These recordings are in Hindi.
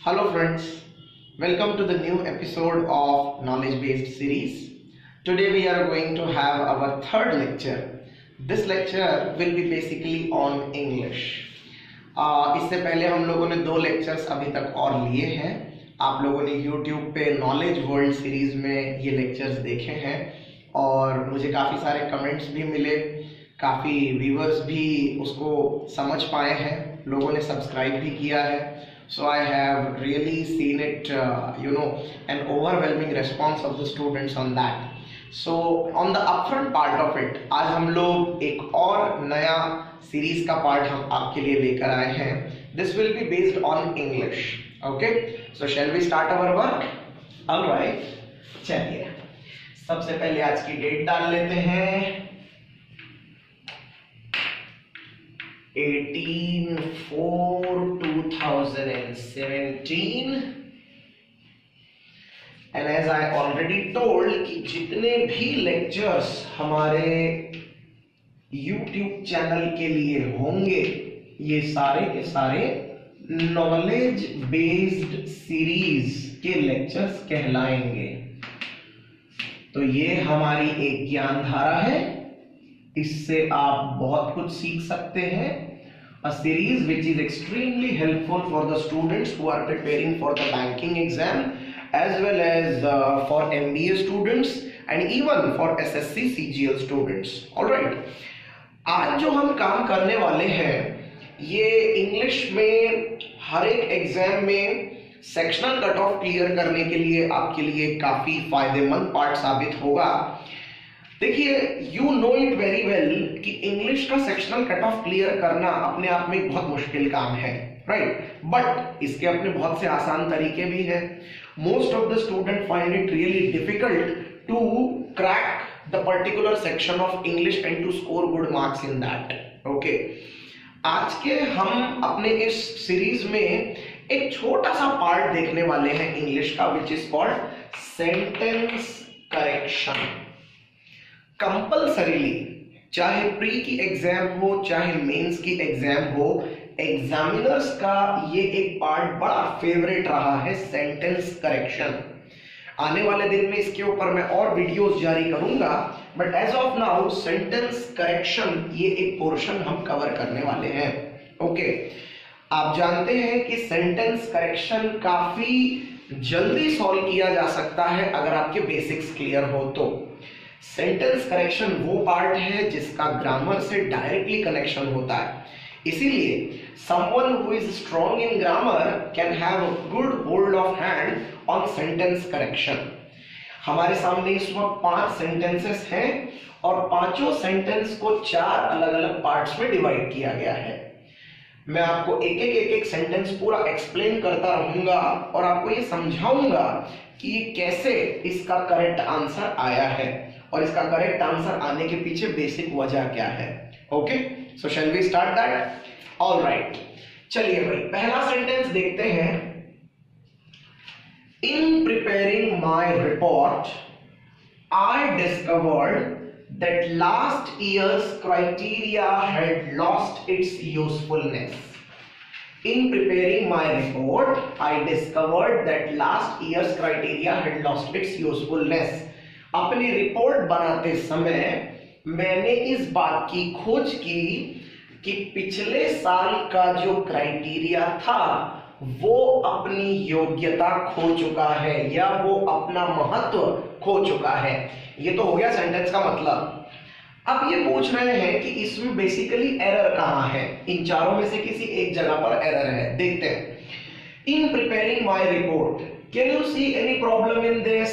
Hello friends, welcome to the new episode of knowledge based series. Today we are going to have our third lecture. This lecture will be basically on English. इससे पहले हम लोगों ने दो लेक्चर्स अभी तक और लिए हैं. आप लोगों ने YouTube पे नॉलेज वर्ल्ड सीरीज में ये लेक्चर्स देखे हैं और मुझे काफ़ी सारे कमेंट्स भी मिले, काफ़ी व्यूअर्स भी उसको समझ पाए हैं, लोगों ने सब्सक्राइब भी किया है. So I have really seen it, an overwhelming response of the students on that. So on the upfront part of it, आज हम लोग एक और नया सीरीज का पार्ट हम आपके लिए लेकर आए हैं. This will be based on English. Okay? So shall we start our work? All right. चलिए, सबसे पहले आज की डेट डाल लेते हैं. 18/4/2017 and as I already told कि जितने भी लेक्चर्स हमारे YouTube चैनल के लिए होंगे ये सारे के सारे नॉलेज बेस्ड सीरीज के लेक्चर्स कहलाएंगे. तो ये हमारी एक ज्ञान धारा है, इससे आप बहुत कुछ सीख सकते हैं. A series which is extremely helpful for the students who are preparing for the banking exam as well as for MBA students and even for SSC CGL students. All right. आज जो हम काम करने वाले हैं ये इंग्लिश में हर एक एग्जाम में सेक्शनल कट ऑफ क्लियर करने के लिए आपके लिए काफी फायदेमंद पार्ट साबित होगा. देखिए, you know it very well कि इंग्लिश का सेक्शनल कट ऑफ क्लियर करना अपने आप में एक बहुत मुश्किल काम है, राइट? बट इसके अपने बहुत से आसान तरीके भी हैं. Most of the student find it really difficult to crack the particular section of English and to score good marks in that. Okay, आज के हम अपने इस सीरीज में एक छोटा सा पार्ट देखने वाले हैं इंग्लिश का, which is called sentence correction. Compulsorily, चाहे प्री की एग्जाम हो चाहे मेंस की एग्जाम हो, एग्जामिनर्स का ये एक पार्ट बड़ा फेवरेट रहा है, सेंटेंस करेक्शन. आने वाले दिन में इसके ऊपर मैं और वीडियोस जारी करूंगा, but as of now sentence correction ये एक पोर्शन हम कवर करने वाले हैं. ओके, आप जानते हैं कि सेंटेंस करेक्शन काफी जल्दी सॉल्व किया जा सकता है अगर आपके बेसिक्स क्लियर हो तो. सेंटेंस करेक्शन वो पार्ट है जिसका ग्रामर से डायरेक्टली कनेक्शन होता है. इसीलिए someone who is strong in grammar can have a good hold of hand on sentence correction. हमारे सामने इस वक्त 5 सेंटेंसेस हैं और पांचों सेंटेंस को 4 अलग अलग पार्ट्स में डिवाइड किया गया है. मैं आपको एक सेंटेंस पूरा एक्सप्लेन करता रहूंगा और आपको ये समझाऊंगा कि ये कैसे इसका करेक्ट आंसर आया है और इसका करेक्ट आंसर आने के पीछे बेसिक वजह क्या है. Okay, so shall we start that? All right, चलिए भाई, पहला सेंटेंस देखते हैं. In preparing my report I discovered that last year's criteria had lost its usefulness. In preparing my report, I discovered that last year's criteria had lost its usefulness. अपनी रिपोर्ट बनाते समय मैंने इस बात की खोज की कि पिछले साल का जो क्राइटेरिया था वो अपनी योग्यता खो चुका है या वो अपना महत्व खो चुका है. ये तो हो गया सेंटेंस का मतलब. अब ये पूछ रहे हैं कि इसमें बेसिकली एरर कहां है. इन चारों में से किसी एक जगह पर एरर है. देखते हैं. In preparing my report, can you see any problem in this?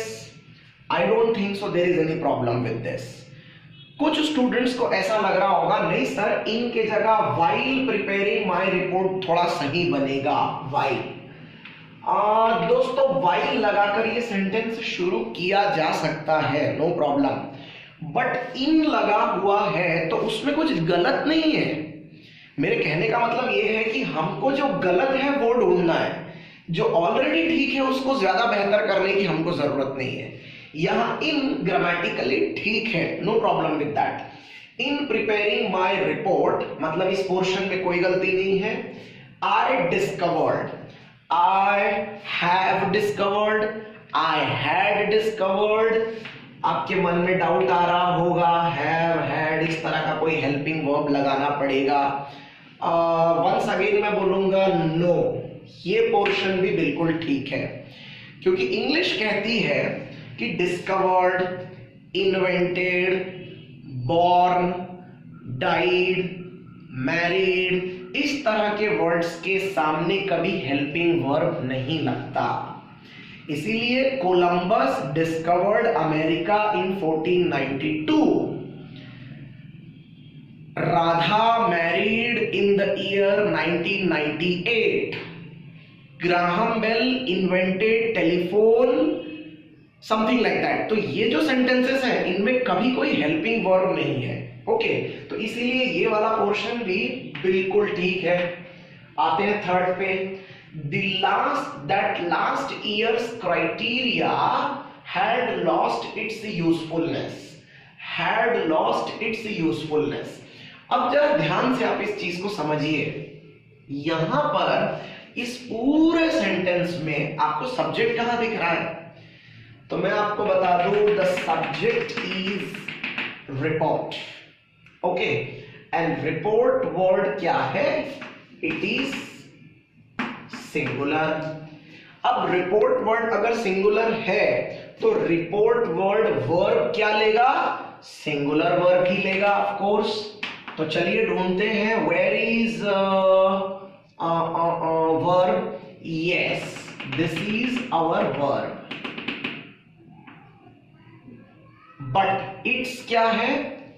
I don't think so there is any problem with this. कुछ स्टूडेंट्स को ऐसा लग रहा होगा, नहीं सर, इन के जगह व्हाइल प्रिपेयरिंग माय रिपोर्ट थोड़ा सही बनेगा. व्हाइल, दोस्तों, व्हाइल लगाकर ये सेंटेंस शुरू किया जा सकता है, नो प्रॉब्लम. बट इन लगा हुआ है तो उसमें कुछ गलत नहीं है. मेरे कहने का मतलब ये है कि हमको जो गलत है वो ढूंढना है, जो ऑलरेडी ठीक है उसको ज्यादा बेहतर करने की हमको जरूरत नहीं है. यहां इन ग्रामेटिकली ठीक है, no problem with that. In preparing my report मतलब इस पोर्शन में कोई गलती नहीं है. I discovered, I have discovered, I had discovered. आपके मन में डाउट आ रहा होगा, हैव हैड इस तरह का कोई हेल्पिंग वर्ब लगाना पड़ेगा। वंस अगेन मैं बोलूंगा नो, ये पोर्शन भी बिल्कुल ठीक है, क्योंकि इंग्लिश कहती है कि discovered, invented, born, died, married, इस तरह के वर्ड्स के सामने कभी हेल्पिंग वर्ब नहीं लगता। इसीलिए Columbus discovered America in 1492, Radha married in the year 1998, Graham Bell invented telephone, something like that. तो ये जो सेंटेंसेस हैं इनमें कभी कोई हेल्पिंग वर्ब नहीं है। ओके, तो इसीलिए ये वाला पोर्शन भी बिल्कुल ठीक है। आते हैं थर्ड पे, that last year's criteria had lost its usefulness, had lost its usefulness. अब जरा ध्यान से आप इस चीज को समझिए, यहां पर इस पूरे सेंटेंस में आपको सब्जेक्ट कहां दिख रहा है? तो मैं आपको बता दूं, the subject is report. Okay, and report word क्या है? It is singular. अब रिपोर्ट वर्ड अगर सिंगुलर है तो रिपोर्ट वर्ड वर्ब क्या लेगा? सिंगुलर वर्ब ही लेगा ऑफ कोर्स। तो चलिए ढूंढते हैं, where is verb? Yes, this is our verb, but it's क्या है?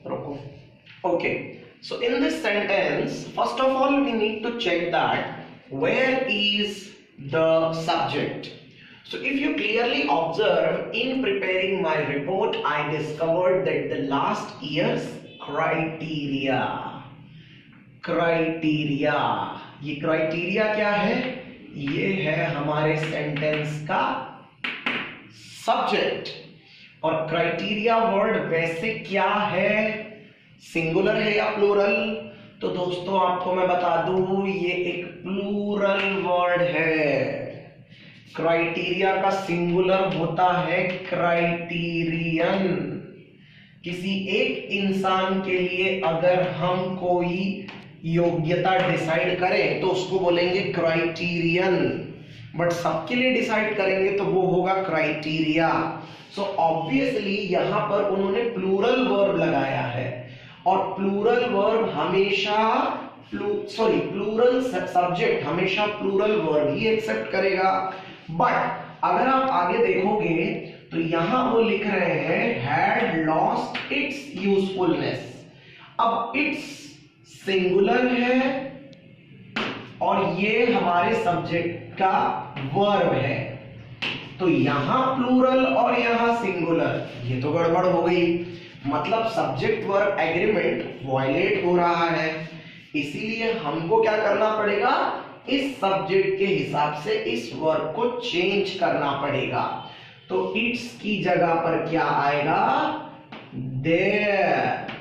रुको। Okay, so in this sentence, first of all we need to check that where is the subject. So if you clearly observe, in preparing my report I discovered that the last year's criteria, ये क्राइटेरिया क्या है? ये है हमारे सेंटेंस का सब्जेक्ट। और क्राइटेरिया वर्ड वैसे क्या है? सिंगुलर है या प्लूरल? तो दोस्तों आपको मैं बता दूं, ये एक प्लूरल वर्ड है। क्राइटेरिया का सिंगुलर होता है क्राइटेरियन। किसी एक इंसान के लिए अगर हम कोई योग्यता डिसाइड करें तो उसको बोलेंगे क्राइटेरियन, बट सबके लिए डिसाइड करेंगे तो वो होगा क्राइटेरिया। सो ऑब्वियसली यहां पर उन्होंने प्लूरल वर्ब लगाया है, और प्लूरल वर्ब हमेशा प्लूरल सब्जेक्ट हमेशा प्लूरल वर्ब ही एक्सेप्ट करेगा। बट अगर आप आगे देखोगे तो यहां वो लिख रहे हैं हैड लॉस्ट इट्स यूजफुलनेस। अब इट्स सिंगुलर है और ये हमारे सब्जेक्ट का वर्ब है, तो यहां प्लूरल और यहां सिंगुलर, ये तो गड़बड़ हो गई। मतलब सब्जेक्ट वर्ब एग्रीमेंट वायलेट हो रहा है। इसीलिए हमको क्या करना पड़ेगा? इस सब्जेक्ट के हिसाब से इस वर्ब को चेंज करना पड़ेगा। तो इट्स की जगह पर क्या आएगा? देयर।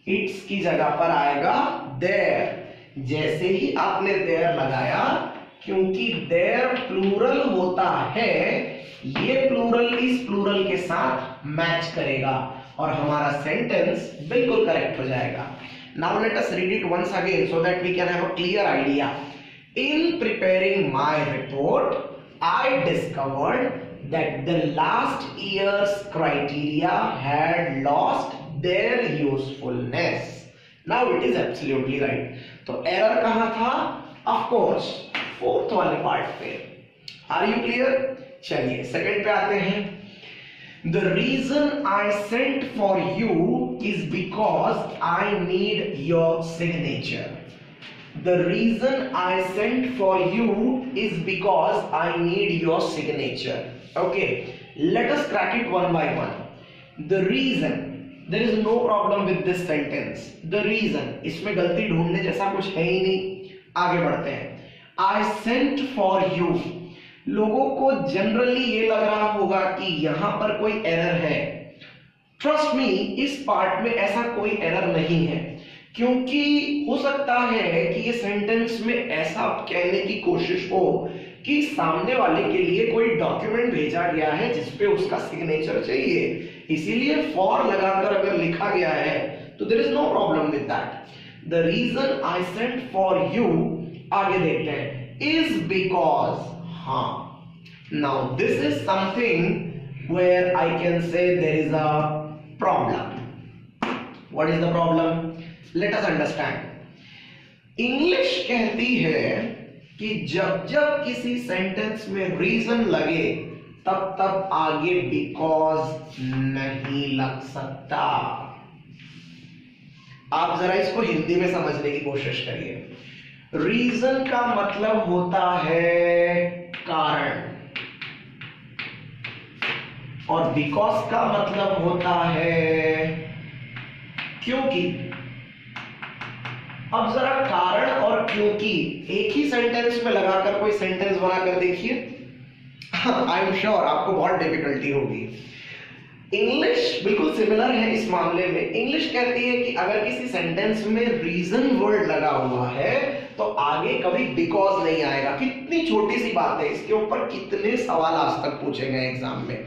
इट्स की जगह पर आएगा देयर। जैसे ही आपने देयर लगाया, क्योंकि देयर प्लूरल होता है, ये प्लूरल इस प्लूरल के साथ मैच करेगा और हमारा सेंटेंस बिल्कुल करेक्ट हो जाएगा। Now let us read it once again so that we can have a clear idea. In preparing my report I discovered that the last year's criteria had lost their usefulness. Now it is absolutely right. तो एरर कहां था? ऑफ कोर्स फोर्थ वाले पार्ट पे। Are you clear? चलिए सेकंड पे आते हैं। The reason I sent for you is because I need your signature. The reason I sent for you is because I need your signature. Okay, let us crack it one by one. The reason, there is no problem with this sentence. The reason, इसमें गलती ढूंढने जैसा कुछ है ही नहीं। आगे बढ़ते हैं। I sent for you, लोगों को जनरली ये लग रहा होगा कि यहां पर कोई एरर है। ट्रस्ट मी, इस पार्ट में ऐसा कोई एरर नहीं है, क्योंकि हो सकता है कि ये सेंटेंस में ऐसा कहने की कोशिश हो कि सामने वाले के लिए कोई डॉक्यूमेंट भेजा गया है जिसपे उसका सिग्नेचर चाहिए, इसीलिए फॉर लगाकर अगर लिखा गया है तो there is no problem with that. The reason I sent for you, आगे देखते हैं, इज बिकॉज, हाँ, now this is something where I can say there is a problem. What is the problem? Let us understand. English कहती है कि जब जब किसी सेंटेंस में रीजन लगे तब तब आगे बिकॉज नहीं लग सकता। आप जरा इसको हिंदी में समझने की कोशिश करिए। रीजन का मतलब होता है कारण, और बिकॉज का मतलब होता है क्योंकि। अब जरा कारण और क्योंकि एक ही सेंटेंस में लगाकर कोई सेंटेंस बनाकर देखिए, आई एम श्योर आपको बहुत डिफिकल्टी होगी। इंग्लिश बिल्कुल सिमिलर है इस मामले में। इंग्लिश कहती है कि अगर किसी सेंटेंस में रीजन वर्ड लगा हुआ है तो आगे कभी बिकॉज नहीं आएगा। कितनी छोटी सी बात है, इसके ऊपर कितने सवाल आज तक पूछे गए एग्जाम में।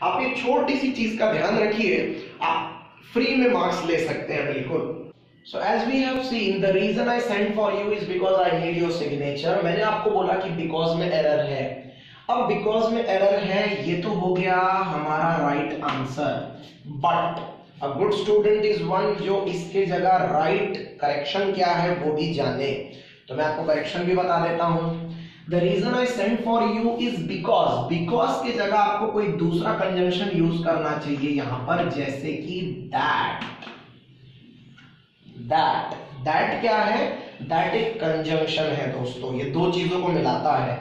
आप ये छोटी सी चीज का ध्यान रखिए, आप फ्री में मार्क्स ले सकते हैं बिल्कुल। So as we have seen, the reason I sent for you is because I need your signature। मैंने आपको बोला कि because में एरर है। अब because में एरर है, ये तो हो गया हमारा right answer, but a good student is one जो इसके जगह राइट करेक्शन क्या है वो भी जाने। तो मैं आपको करेक्शन भी बता देता हूँ। The reason I sent for you is because, because के जगह आपको कोई दूसरा कंजंक्शन यूज करना चाहिए यहाँ पर, जैसे कि that। दैट क्या है? दैट एक कंजंक्शन है दोस्तों, ये दो चीजों को मिलाता है।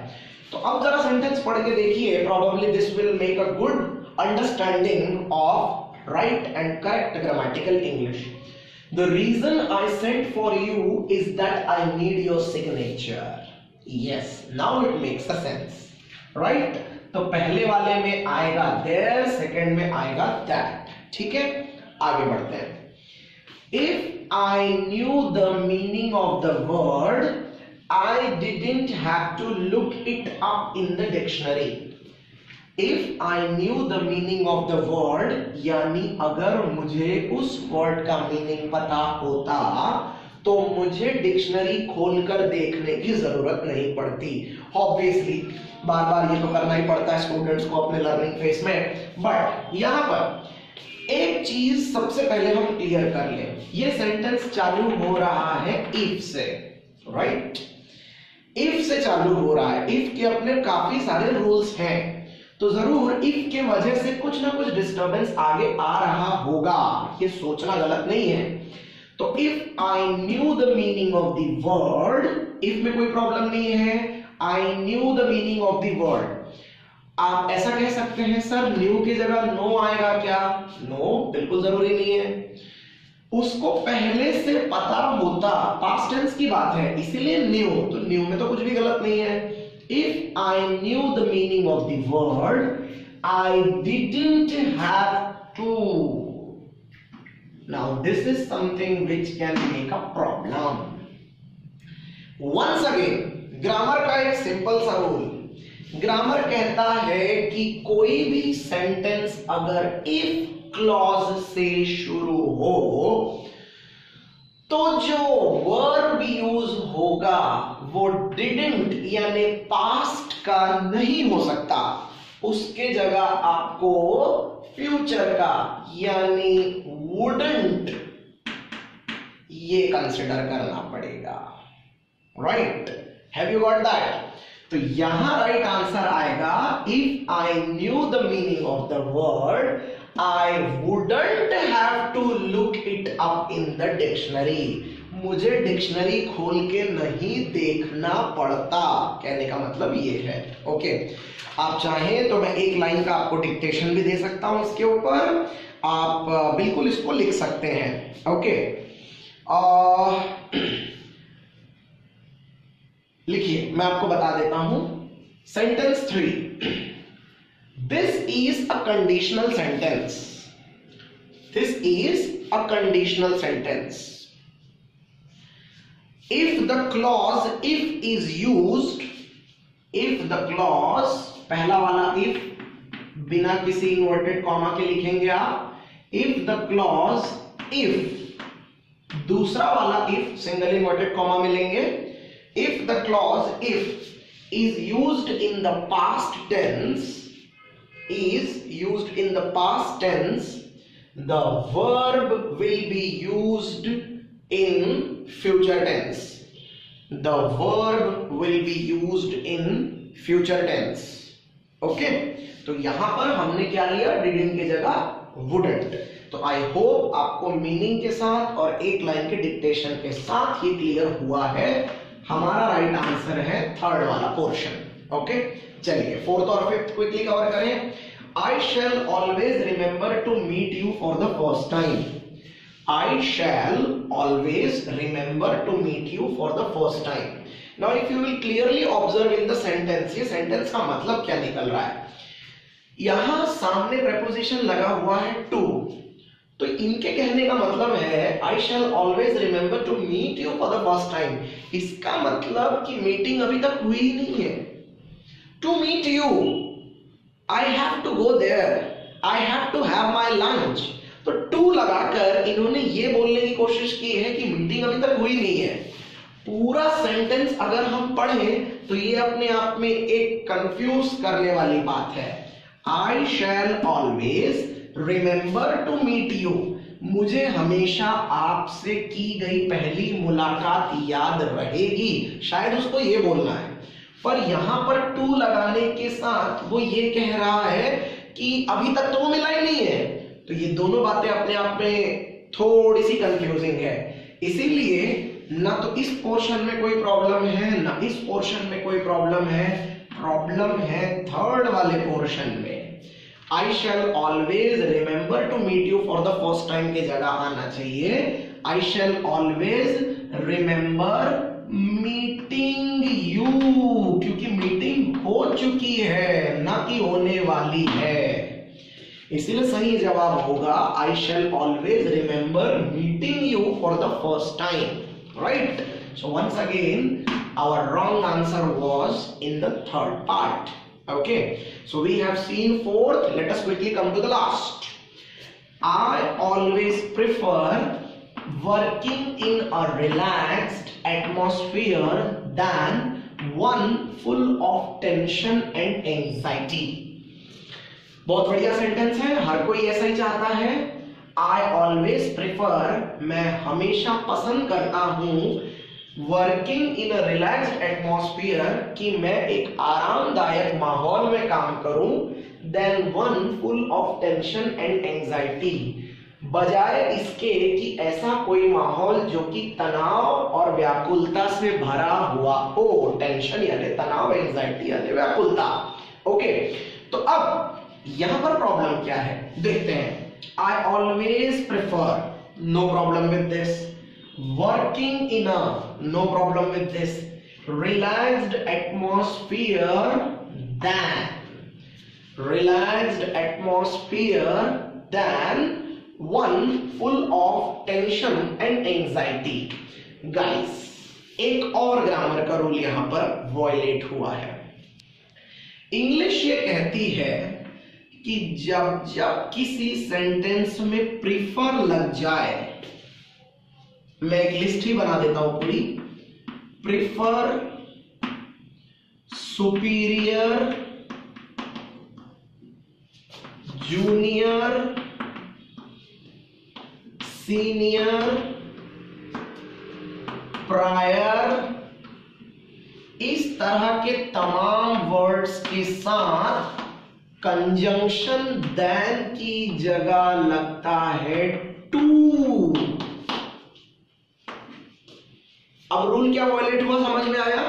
तो अब जरा सेंटेंस पढ़ के देखिए, probably this will make a good understanding of right and correct grammatical English. The reason I sent for you is that I need your signature. Yes, now it makes a sense, right? तो पहले वाले में आएगा देयर, सेकंड में आएगा दैट। ठीक है, आगे बढ़ते हैं। If I knew the meaning of the word, I didn't have to look it up in the dictionary. If I knew the meaning of the word, यानी अगर मुझे उस word का meaning पता होता तो मुझे डिक्शनरी खोलकर देखने की जरूरत नहीं पड़ती। Obviously, बार बार ये तो करना ही पड़ता है स्टूडेंट्स को अपने लर्निंग फेज में, बट यहाँ पर एक चीज सबसे पहले हम क्लियर कर लें। ये सेंटेंस चालू हो रहा है इफ से, राइट? इफ से चालू हो रहा है। इफ के अपने काफी सारे रूल्स हैं, तो जरूर इफ के वजह से कुछ ना कुछ डिस्टरबेंस आगे आ रहा होगा, ये सोचना गलत नहीं है। तो if I knew the meaning of the word, if में कोई प्रॉब्लम नहीं है। आई knew the meaning of the word, आप ऐसा कह सकते हैं सर न्यू की जगह नो आएगा क्या? नो, बिल्कुल जरूरी नहीं है। उसको पहले से पता होता, पास्ट टेंस की बात है, इसीलिए न्यू, तो न्यू में तो कुछ भी गलत नहीं है। If I knew the meaning of the word, I didn't have to. Now this is something which can make a problem. Once again, grammar का एक सिंपल सा रूल। ग्रामर कहता है कि कोई भी सेंटेंस अगर इफ क्लॉज से शुरू हो तो जो वर्ब यूज होगा वो डिडंट यानी पास्ट का नहीं हो सकता, उसके जगह आपको फ्यूचर का यानी वुडंट ये कंसिडर करना पड़ेगा, right? Have you got that? तो यहां राइट आंसर आएगा if I knew the meaning of the word I wouldn't have to look it up in the dictionary. मुझे डिक्शनरी खोल के नहीं देखना पड़ता, कहने का मतलब ये है। ओके, आप चाहें तो मैं एक लाइन का आपको डिक्टेशन भी दे सकता हूं, इसके ऊपर आप बिल्कुल इसको लिख सकते हैं। ओके, लिखिए, मैं आपको बता देता हूं। Sentence 3, this is a conditional sentence. This is a conditional sentence. If the clause if is used, if the clause, पहला वाला इफ बिना किसी इन्वर्टेड कॉमा के लिखेंगे आप, इफ द क्लॉज इफ, दूसरा वाला इफ सिंगल इन्वर्टेड कॉमा मिलेंगे, if the clause if is used in the past tense, is used in the past tense, the verb will be used in future tense. The verb will be used in future tense. Okay? तो यहां पर हमने क्या लिया, didn't की जगह wouldn't. तो आई होप आपको मीनिंग के साथ और एक लाइन के डिक्टेशन के साथ ये क्लियर हुआ है. हमारा राइट आंसर है थर्ड वाला पोर्शन. ओके, चलिए फोर्थ और फिफ्थ क्विकली कवर करें. I shall always remember to meet you for the first time. I shall always remember to meet you for the first time. Now if you will clearly observe in the sentence, ये sentence का मतलब क्या निकल रहा है. यहां सामने preposition लगा हुआ है to, तो इनके कहने का मतलब है I shall always remember to meet you for the first time. इसका मतलब कि मीटिंग अभी तक हुई ही नहीं है. To meet you, I have to go there, I have to have my lunch. तो to लगाकर इन्होंने ये बोलने की कोशिश की है कि मीटिंग अभी तक हुई नहीं है. पूरा सेंटेंस अगर हम पढ़ें तो ये अपने आप में एक कंफ्यूज करने वाली बात है. I shall always remember to meet you. मुझे हमेशा आपसे की गई पहली मुलाकात याद रहेगी, शायद उसको ये बोलना है. पर यहां पर टू लगाने के साथ वो ये कह रहा है कि अभी तक तो वो मिला ही नहीं है. तो ये दोनों बातें अपने आप में थोड़ी सी कंफ्यूजिंग है. इसीलिए ना तो इस पोर्शन में कोई प्रॉब्लम है ना इस पोर्शन में कोई प्रॉब्लम है. प्रॉब्लम है थर्ड वाले पोर्शन में. I shall always remember to meet you for the first time के जगह आना चाहिए I shall always remember meeting you, क्योंकि मीटिंग हो चुकी है ना कि होने वाली है. इसीलिए सही जवाब होगा I shall always remember meeting you for the first time. Right? So once again our wrong answer was in the third part. Okay, so we have seen fourth. Let us quickly come to the last. I always prefer working in a relaxed atmosphere than one full of tension and anxiety. बहुत बढ़िया सेंटेंस है, हर कोई ऐसा ही चाहता है. I always prefer, मैं हमेशा पसंद करता हूं, working in a relaxed atmosphere, कि मैं एक आरामदायक माहौल में काम करूं, then one full of tension and anxiety, बजाय इसके कि ऐसा कोई माहौल जो कि तनाव और व्याकुलता से भरा हुआ हो. टेंशन यानी तनाव, एंजाइटी यानी व्याकुलता. ओके, तो अब यहां पर प्रॉब्लम क्या है देखते हैं. I always prefer, no problem with this. Working in a, no problem with this. Relaxed atmosphere than, relaxed atmosphere than one full of tension and anxiety. Guys, एक और ग्रामर का रूल यहां पर वायलेट हुआ है. इंग्लिश ये कहती है कि जब जब किसी सेंटेंस में प्रीफर लग जाए, मैं एक लिस्ट ही बना देता हूं पूरी. Prefer, superior, junior, senior, prior, इस तरह के तमाम वर्ड्स के साथ कंजंक्शन देन की जगह लगता है टू. अब रूल क्या वायलेट हुआ समझ में आया.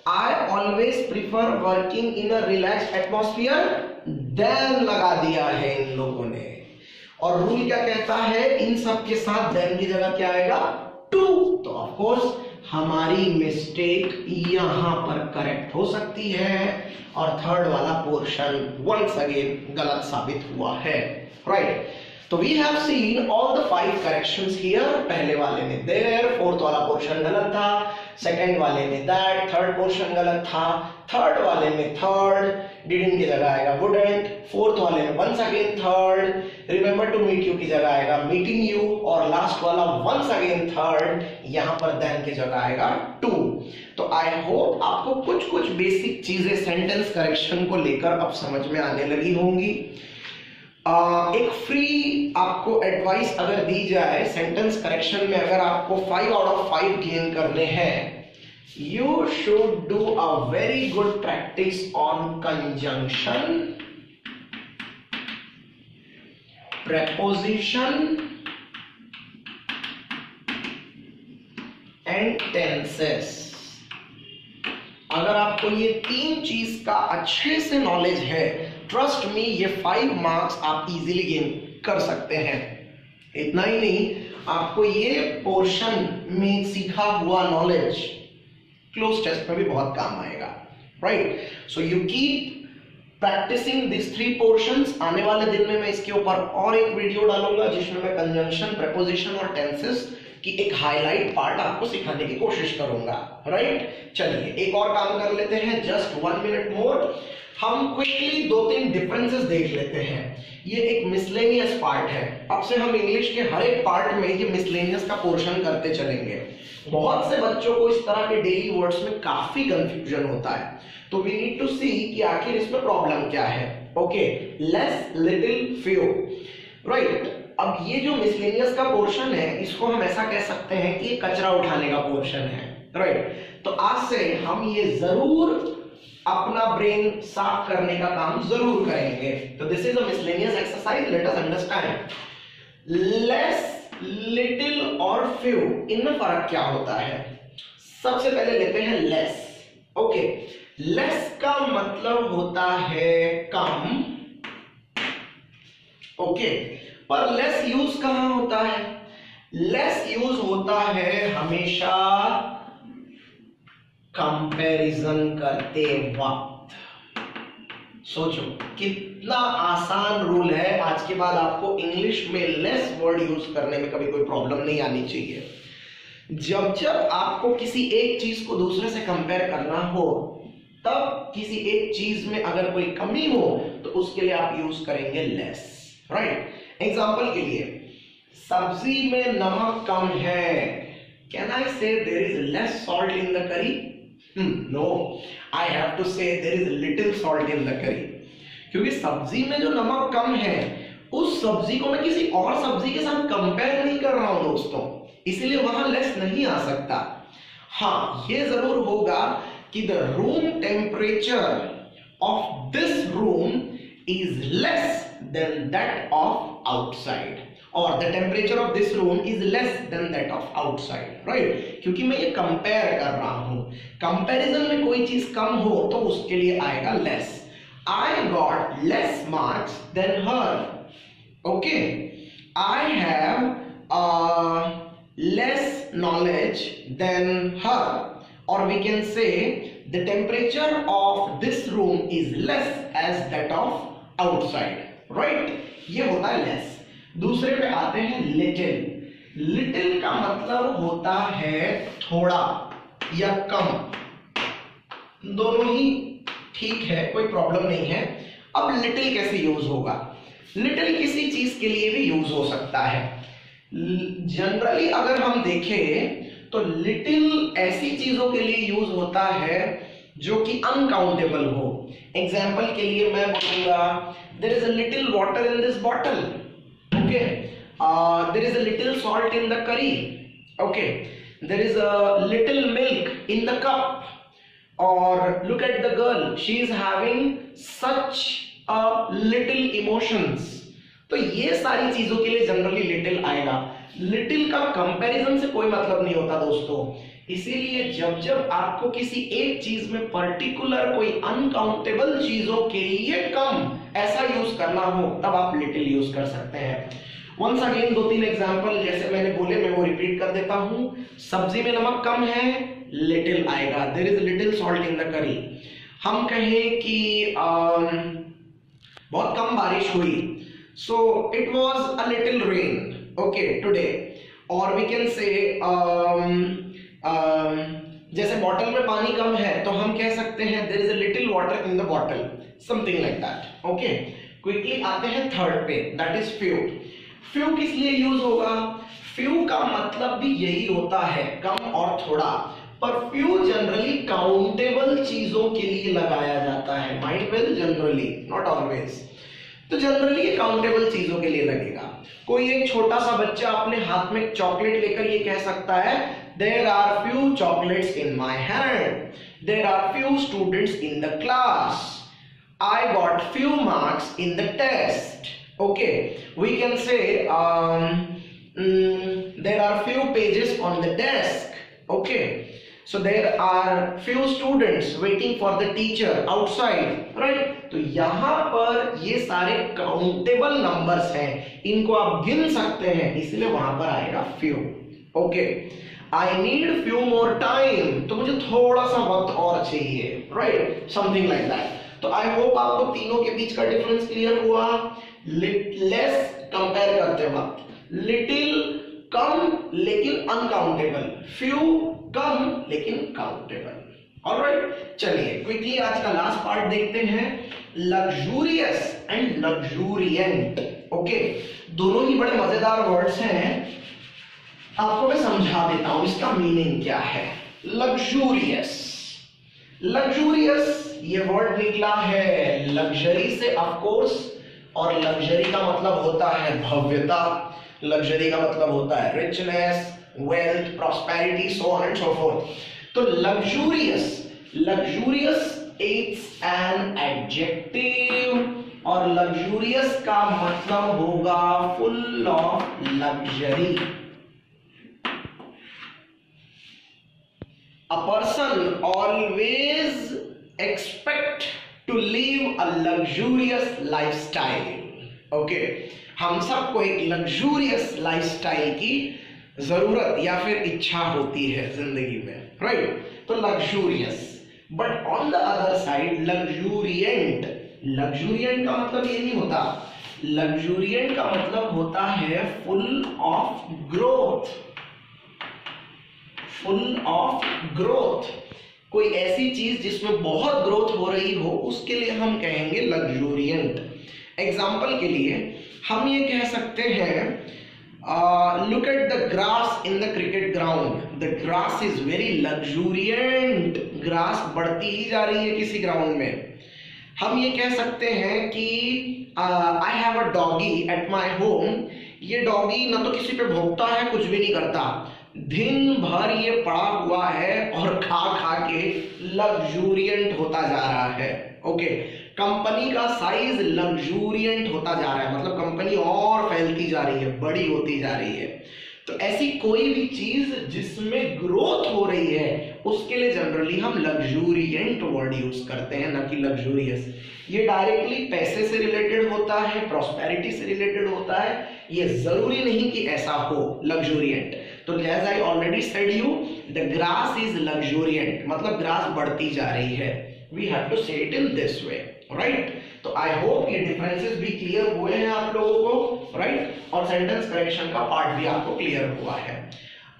I always prefer working in a relax atmosphere, then लगा दिया है इन लोगों ने. और रूल क्या कहता है, इन सब के साथ देन की जगह क्या आएगा, टू. तो ऑफ कोर्स हमारी मिस्टेक यहां पर करेक्ट हो सकती है और थर्ड वाला पोर्शन वंस अगेन गलत साबित हुआ है. राइट, तो we have seen all the 5 corrections here. पहले वाले में देयर, फोर्थ वाला पोर्शन गलत था, सेकंड वाले में दैट, थर्ड पोर्शन गलत था, थर्ड वाले में थर्ड, डिडंट की जगह आएगा वुडंट, फोर्थ वाले में once again third, remember to meet you की जगह आएगा मीटिंग यू, और लास्ट वाला वंस अगेन थर्ड, यहां पर देन की जगह आएगा टू। तो आई होप आपको कुछ कुछ बेसिक चीजें सेंटेंस करेक्शन को लेकर अब समझ में आने लगी होंगी। एक फ्री आपको एडवाइस अगर दी जाए सेंटेंस करेक्शन में, अगर आपको 5 आउट ऑफ 5 गेन करने हैं, you should do a very good practice on conjunction, preposition and tenses। अगर आपको ये तीन चीज का अच्छे से नॉलेज है, ट्रस्ट मी, ये 5 मार्क्स आप इजीली गेन कर सकते हैं। इतना ही नहीं, आपको ये पोर्शन में सीखा हुआ नॉलेज क्लोज टेस्ट में भी बहुत काम आएगा, right? So you keep practising this 3 portions. आने वाले दिन में मैं इसके ऊपर और एक वीडियो डालूंगा जिसमें मैं कंजंक्शन, प्रेपोजिशन और टेंसेस की एक हाईलाइट पार्ट आपको सिखाने की कोशिश करूंगा, राइट? चलिए एक और काम कर लेते हैं, जस्ट 1 मिनट मोर। हम क्विकली 2-3 डिफरेंसेस देख लेते हैं। ये एक मिसलेनियस पार्ट है। अब से हम इंग्लिश के हर एक पार्ट में ये मिसलेनियस का पोर्शन करते चलेंगे। बहुत से बच्चों को इस तरह के डेली वर्ड्स में काफी कंफ्यूजन होता है, तो वी नीड टू सी कि आखिर इसमें प्रॉब्लम क्या है। Okay, less, little, few, right? अब ये जो मिसलेनियस का पोर्शन है, इसको हम ऐसा कह सकते हैं कि ये कचरा उठाने का पोर्शन है, राइट? तो आज से हम ये जरूर अपना ब्रेन साफ करने का काम जरूर करेंगे। तो this is a miscellaneous exercise, late us understand. Less, little और फ्यू, इनमें फर्क क्या होता है? सबसे पहले लेते हैं लेस। ओके, लेस का मतलब होता है कम, ओके, पर लेस यूज कहां होता है? लेस यूज होता है हमेशा कंपैरिजन करते वक्त। सोचो कितना आसान रूल है। आज के बाद आपको इंग्लिश में लेस वर्ड यूज करने में कभी कोई प्रॉब्लम नहीं आनी चाहिए। जब जब आपको किसी एक चीज को दूसरे से कंपेयर करना हो, तब किसी एक चीज में अगर कोई कमी हो तो उसके लिए आप यूज करेंगे लेस, राइट? एग्जांपल के लिए, सब्जी में नमक कम है, can I say there is less salt in the curry? No, I have to say there is little salt in the curry, क्योंकि सब्जी में जो नमक कम है उस सब्जी को मैं किसी और सब्जी के साथ कंपेयर नहीं कर रहा हूं दोस्तों, इसीलिए वहां लेस नहीं आ सकता। हाँ, ये जरूर होगा कि the room temperature of this room is less than that of outside, और the temperature of this room is less than that of outside, right? क्योंकि मैं ये कंपेयर कर रहा हूं। कंपैरिजन में कोई चीज कम हो तो उसके लिए आएगा less. I got less marks than her. Okay, I have less knowledge than her, or we can say the temperature of this room is less as that of outside, right? ये होता है less। दूसरे पे आते हैं little। little का मतलब होता है थोड़ा या कम, दोनों ही ठीक है, कोई प्रॉब्लम नहीं है। अब लिटिल कैसे यूज होगा? लिटिल किसी चीज के लिए भी यूज हो सकता है। जनरली अगर हम देखें तो लिटिल ऐसी चीजों के लिए यूज होता है जो कि अनकाउंटेबल हो। एग्जाम्पल के लिए मैं बोलूंगा there is a little water in this bottle, okay, there is a little salt in the curry, okay, there is a little milk in the cup, or look at the girl, she is having such a little emotions। तो ये सारी चीजों के लिए जनरली लिटिल आएगा। लिटिल का कंपैरिजन से कोई मतलब नहीं होता दोस्तों, इसीलिए जब जब आपको किसी एक चीज में पर्टिकुलर कोई अनकाउंटेबल चीजों के लिए कम ऐसा यूज करना हो तब आप लिटिल यूज कर सकते हैं। वंस अगेन 2-3 एग्जांपल जैसे मैंने बोले मैं वो रिपीट कर देता हूं। सब्जी में नमक कम है, लिटिल आएगा। There is little salt in the curry. हम कहें कि बहुत कम बारिश हुई, so it was a little rain, okay, today, और वी कैन से जैसे बॉटल में पानी कम है तो हम कह सकते हैं there is a little water in the bottle, something like that. Okay, quickly आते हैं थर्ड पे, दैट इज फ्यू। फ्यू किस लिए यूज होगा? फ्यू का मतलब भी यही होता है, कम और थोड़ा, पर फ्यू जनरली काउंटेबल चीजों के लिए लगाया जाता है। Mind well, generally, not always. तो जनरली ये काउंटेबल चीजों के लिए लगेगा। कोई एक छोटा सा बच्चा अपने हाथ में चॉकलेट लेकर ये कह सकता है there are few chocolates in my hand, there are few students in the class, I got few marks in the test. Okay, we can say there are few pages on the desk. Okay, so there are few students waiting for the teacher outside, right? तो यहाँ पर ये सारे काउंटेबल नंबर्स हैं, इनको आप गिन सकते हैं, इसलिए वहां पर आएगा few। Okay, I need few more time, तो मुझे थोड़ा सा वक्त और चाहिए, right? Something like that। तो I hope आपको तीनों के बीच का डिफरेंस क्लियर हुआ। लेस कंपेयर करते वक्त, लिटिल कम लेकिन अनकाउंटेबल, फ्यू कम लेकिन काउंटेबल। ऑलराइट, चलिए क्विकली आज का लास्ट पार्ट देखते हैं, लग्जूरियस एंड लग्जूरियंट। ओके, दोनों ही बड़े मजेदार वर्ड्स हैं, आपको मैं समझा देता हूं इसका मीनिंग क्या है। लग्जूरियस, लग्जूरियस ये वर्ड निकला है लग्जरी से ऑफ कोर्स, और लग्जरी का मतलब होता है भव्यता, लग्जरी का मतलब होता है richness, wealth, prosperity, so on and so forth. तो luxurious, luxurious it's an adjective, और लग्जूरियस का मतलब होगा full of luxury. A person always expect to live a luxurious lifestyle. Okay, हम सबको एक लग्जूरियस लाइफस्टाइल की जरूरत या फिर इच्छा होती है जिंदगी में, राइट? तो luxurious, but on the other side luxuriant, luxuriant का मतलब ये नहीं होता, लग्जूरियंट का मतलब होता है full of growth, full of growth. कोई ऐसी चीज जिसमें बहुत ग्रोथ हो रही हो उसके लिए हम कहेंगे लग्जूरियंट। एग्जाम्पल के लिए हम ये कह सकते हैं look at the grass in the cricket ground, the grass is very luxuriant, grass बढ़ती ही जा रही है किसी ग्राउंड में। हम ये कह सकते हैं कि I have a doggy at my home, ये डॉगी ना तो किसी पे भौंकता है, कुछ भी नहीं करता, दिन भर ये पड़ा हुआ है और खा खा के लग्जूरियंट होता जा रहा है। ओके, कंपनी का साइज लग्जूरियंट होता जा रहा है, मतलब कंपनी और फैलती जा रही है, बड़ी होती जा रही है। तो ऐसी कोई भी चीज जिसमें ग्रोथ हो रही है उसके लिए जनरली हम लग्जूरियंट वर्ड यूज करते हैं, ना कि लग्जूरियस। ये डायरेक्टली पैसे से रिलेटेड होता है, प्रॉस्पेरिटी से रिलेटेड होता है, ये जरूरी नहीं कि ऐसा हो लग्जूरियंट। तो as I already said you, the grass is luxuriant, मतलब ग्रास बढ़ती जा रही है। We have to say it in this way, right? तो I hope ये डिफरेंसेस भी क्लियर हुए हैं आप लोगों को, right? और सेंटेंस करेक्शन का पार्ट भी आपको क्लियर हुआ है।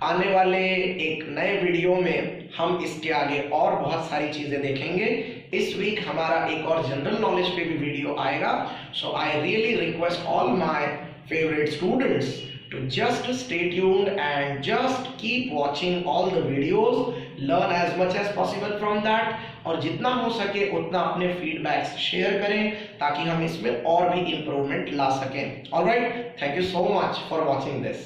आने वाले एक नए वीडियो में हम इसके आगे और बहुत सारी चीजें देखेंगे। इस वीक हमारा एक और जनरल नॉलेज पे भी वीडियो आएगा। So I really request all my favourite students to just stay tuned and just keep watching all the videos, learn as much as possible from that, और जितना हो सके उतना अपने फीडबैक्स शेयर करें ताकि हम इसमें और भी इम्प्रूवमेंट ला सकें। Alright, thank you so much for watching this.